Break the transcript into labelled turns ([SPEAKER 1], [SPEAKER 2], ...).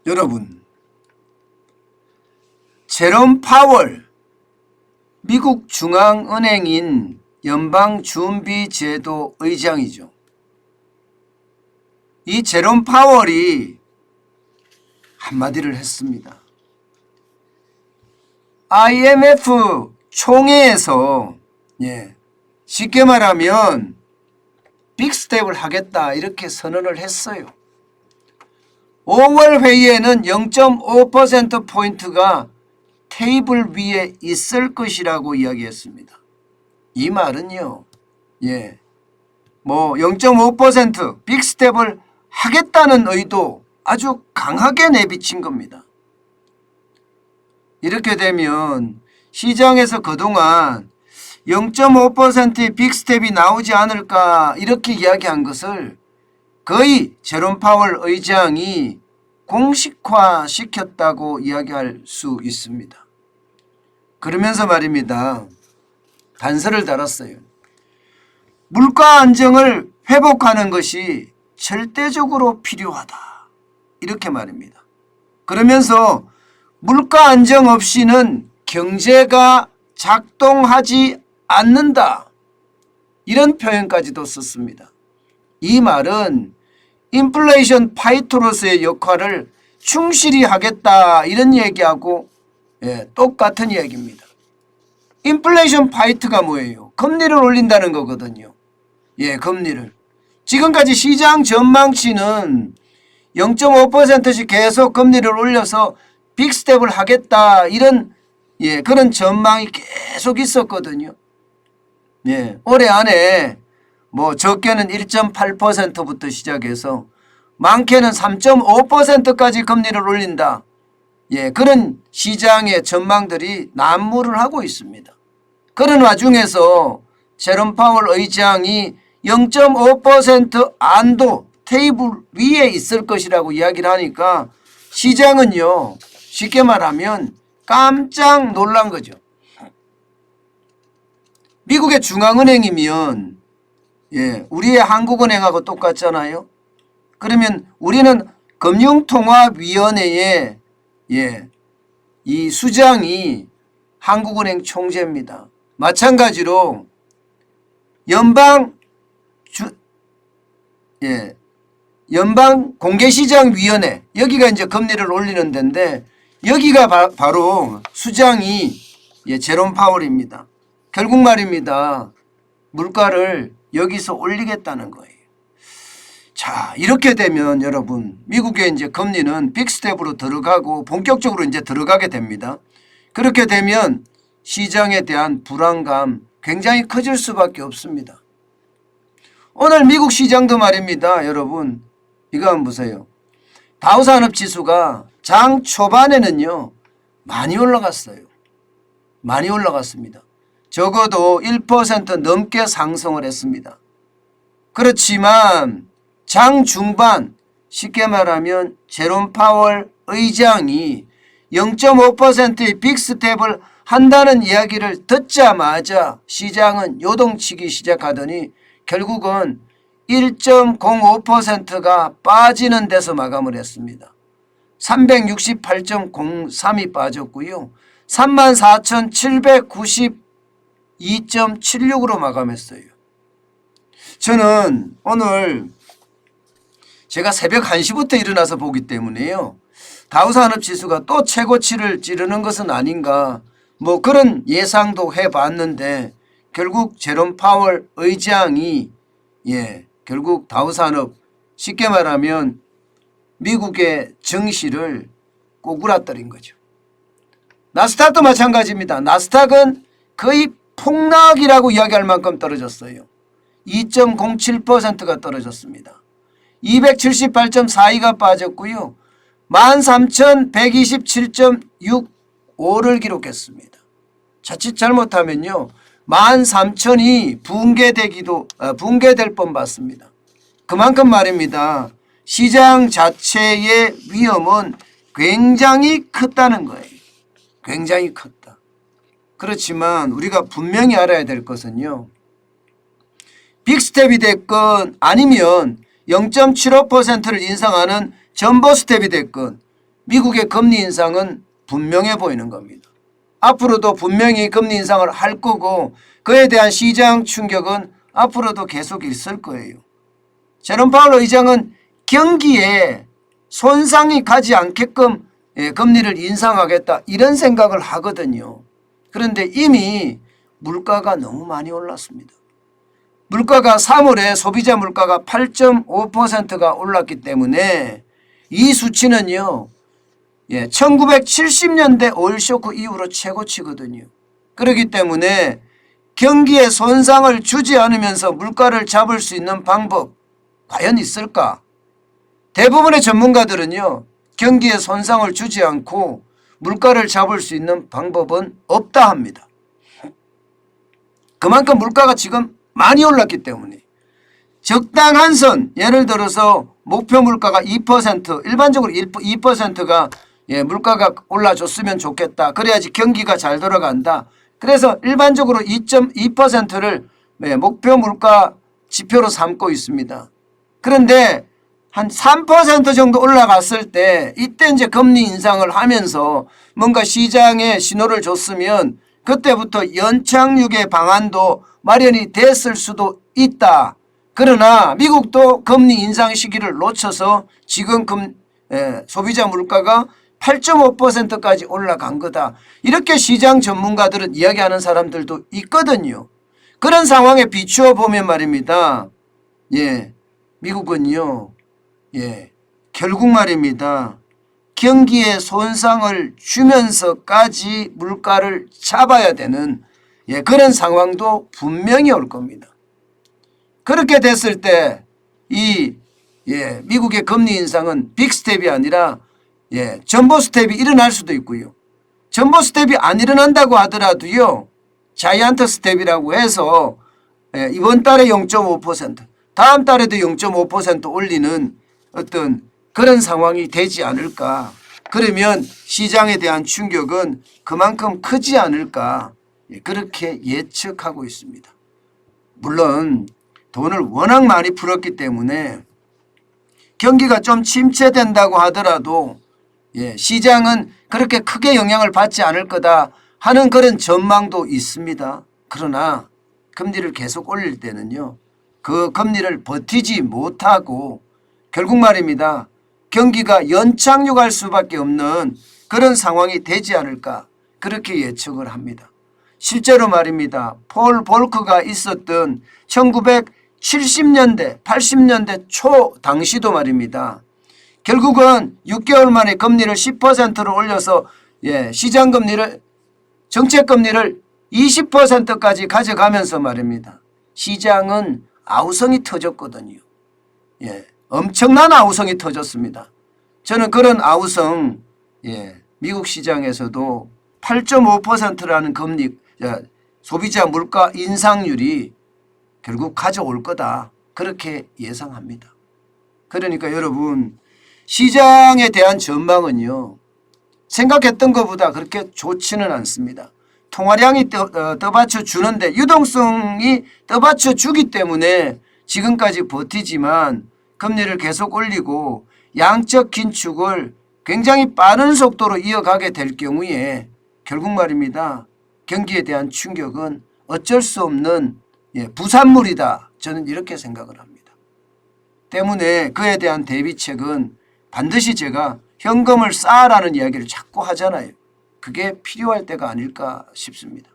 [SPEAKER 1] 여러분, 제롬 파월 미국 중앙은행인 연방준비제도 의장이죠. 이 제롬 파월이 한마디를 했습니다. IMF 총회에서 쉽게 말하면 빅스텝을 하겠다 이렇게 선언을 했어요. 5월 회의에는 0.5%포인트가 테이블 위에 있을 것이라고 이야기했습니다. 이 말은요, 0.5% 빅스텝을 하겠다는 의도 아주 강하게 내비친 겁니다. 이렇게 되면 시장에서 그동안 0.5%의 빅스텝이 나오지 않을까 이렇게 이야기한 것을 거의 제롬 파월 의장이 공식화시켰다고 이야기할 수 있습니다. 그러면서 말입니다. 단서를 달았어요. 물가 안정을 회복하는 것이 절대적으로 필요하다. 이렇게 말입니다. 그러면서 물가 안정 없이는 경제가 작동하지 않는다. 이런 표현까지도 썼습니다. 이 말은 인플레이션 파이터로서의 역할을 충실히 하겠다 이런 얘기하고 똑같은 이야기입니다. 인플레이션 파이트가 뭐예요? 금리를 올린다는 거거든요. 금리를. 지금까지 시장 전망치는 0.5%씩 계속 금리를 올려서 빅스텝을 하겠다 이런 그런 전망이 계속 있었거든요. 올해 안에 적게는 1.8%부터 시작해서 많게는 3.5%까지 금리를 올린다. 그런 시장의 전망들이 난무를 하고 있습니다. 그런 와중에서 제롬 파월 의장이 0.5% 안도 테이블 위에 있을 것이라고 이야기를 하니까 시장은요, 쉽게 말하면 깜짝 놀란 거죠. 미국의 중앙은행이면 우리의 한국은행하고 똑같잖아요. 그러면 우리는 금융통화위원회의 이 수장이 한국은행 총재입니다. 마찬가지로 연방공개시장위원회 여기가 이제 금리를 올리는 데인데 여기가 바로 수장이 제롬 파월입니다. 결국 말입니다. 물가를 여기서 올리겠다는 거예요. 자, 이렇게 되면 여러분 미국의 이제 금리는 빅스텝으로 들어가고 본격적으로 이제 들어가게 됩니다. 그렇게 되면 시장에 대한 불안감 굉장히 커질 수밖에 없습니다. 오늘 미국 시장도 말입니다. 여러분 이거 한번 보세요. 다우산업지수가 장 초반에는요 많이 올라갔어요. 많이 올라갔습니다. 적어도 1% 넘게 상승을 했습니다. 그렇지만 장 중반 쉽게 말하면 제롬 파월 의장이 0.5%의 빅스텝을 한다는 이야기를 듣자마자 시장은 요동치기 시작하더니 결국은 1.05%가 빠지는 데서 마감을 했습니다. 368.03이 빠졌고요. 34,792.76으로 마감했어요. 저는 오늘 제가 새벽 1시부터 일어나서 보기 때문에요. 다우산업지수가 또 최고치를 찌르는 것은 아닌가 그런 예상도 해봤는데 결국 제롬 파월 의장이 결국 다우산업 쉽게 말하면 미국의 증시를 꼬꾸라뜨린 거죠. 나스닥도 마찬가지입니다. 나스닥은 거의 폭락이라고 이야기할 만큼 떨어졌어요. 2.07%가 떨어졌습니다. 278.42가 빠졌고요. 13,127.65를 기록했습니다. 자칫 잘못하면요 13,000이 붕괴될 뻔 봤습니다. 그만큼 말입니다. 시장 자체의 위험은 굉장히 컸다는 거예요. 굉장히 컸다. 그렇지만 우리가 분명히 알아야 될 것은요. 빅스텝이 됐건 아니면 0.75%를 인상하는 전보 스텝이 됐건 미국의 금리 인상은 분명해 보이는 겁니다. 앞으로도 분명히 금리 인상을 할 거고 그에 대한 시장 충격은 앞으로도 계속 있을 거예요. 제롬 파월 의장은 경기에 손상이 가지 않게끔 금리를 인상하겠다 이런 생각을 하거든요. 그런데 이미 물가가 너무 많이 올랐습니다. 물가가 3월에 소비자 물가가 8.5%가 올랐기 때문에 이 수치는요 1970년대 오일 쇼크 이후로 최고치거든요. 그렇기 때문에 경기에 손상을 주지 않으면서 물가를 잡을 수 있는 방법 과연 있을까? 대부분의 전문가들은요 경기에 손상을 주지 않고 물가를 잡을 수 있는 방법은 없다 합니다. 그만큼 물가가 지금 많이 올랐기 때문에 적당한 선, 예를 들어서 목표 물가가 2%, 일반적으로 2%가 물가가 올라줬으면 좋겠다. 그래야지 경기가 잘 돌아간다. 그래서 일반적으로 2.2%를 목표 물가 지표로 삼고 있습니다. 그런데 한 3% 정도 올라갔을 때 이때 이제 금리 인상을 하면서 뭔가 시장에 신호를 줬으면 그때부터 연착륙의 방안도 마련이 됐을 수도 있다. 그러나 미국도 금리 인상 시기를 놓쳐서 지금 소비자 물가가 8.5%까지 올라간 거다. 이렇게 시장 전문가들은 이야기하는 사람들도 있거든요. 그런 상황에 비추어 보면 말입니다. 미국은요. 결국 말입니다. 경기에 손상을 주면서까지 물가를 잡아야 되는 그런 상황도 분명히 올 겁니다. 그렇게 됐을 때 이 미국의 금리 인상은 빅 스텝이 아니라 전보 스텝이 일어날 수도 있고요. 전보 스텝이 안 일어난다고 하더라도요. 자이언트 스텝이라고 해서 이번 달에 0.5% 다음 달에도 0.5% 올리는 어떤 그런 상황이 되지 않을까. 그러면 시장에 대한 충격은 그만큼 크지 않을까. 그렇게 예측하고 있습니다. 물론 돈을 워낙 많이 풀었기 때문에 경기가 좀 침체된다고 하더라도 시장은 그렇게 크게 영향을 받지 않을 거다 하는 그런 전망도 있습니다. 그러나 금리를 계속 올릴 때는요. 그 금리를 버티지 못하고 결국 말입니다. 경기가 연착륙할 수밖에 없는 그런 상황이 되지 않을까 그렇게 예측을 합니다. 실제로 말입니다. 폴 볼커가 있었던 1970년대 80년대 초 당시도 말입니다. 결국은 6개월 만에 금리를 10%로 올려서 시장금리를 정책금리를 20%까지 가져가면서 말입니다. 시장은 아우성이 터졌거든요. 엄청난 아우성이 터졌습니다. 저는 그런 아우성 미국 시장에서도 8.5%라는 금리 소비자 물가 인상률이 결국 가져올 거다. 그렇게 예상합니다. 그러니까 여러분 시장에 대한 전망은요. 생각했던 것보다 그렇게 좋지는 않습니다. 통화량이 떠받쳐 주는데 유동성이 떠받쳐 주기 때문에 지금까지 버티지만 금리를 계속 올리고 양적 긴축을 굉장히 빠른 속도로 이어가게 될 경우에 결국 말입니다. 경기에 대한 충격은 어쩔 수 없는 부산물이다. 저는 이렇게 생각을 합니다. 때문에 그에 대한 대비책은 반드시 제가 현금을 쌓아라는 이야기를 자꾸 하잖아요. 그게 필요할 때가 아닐까 싶습니다.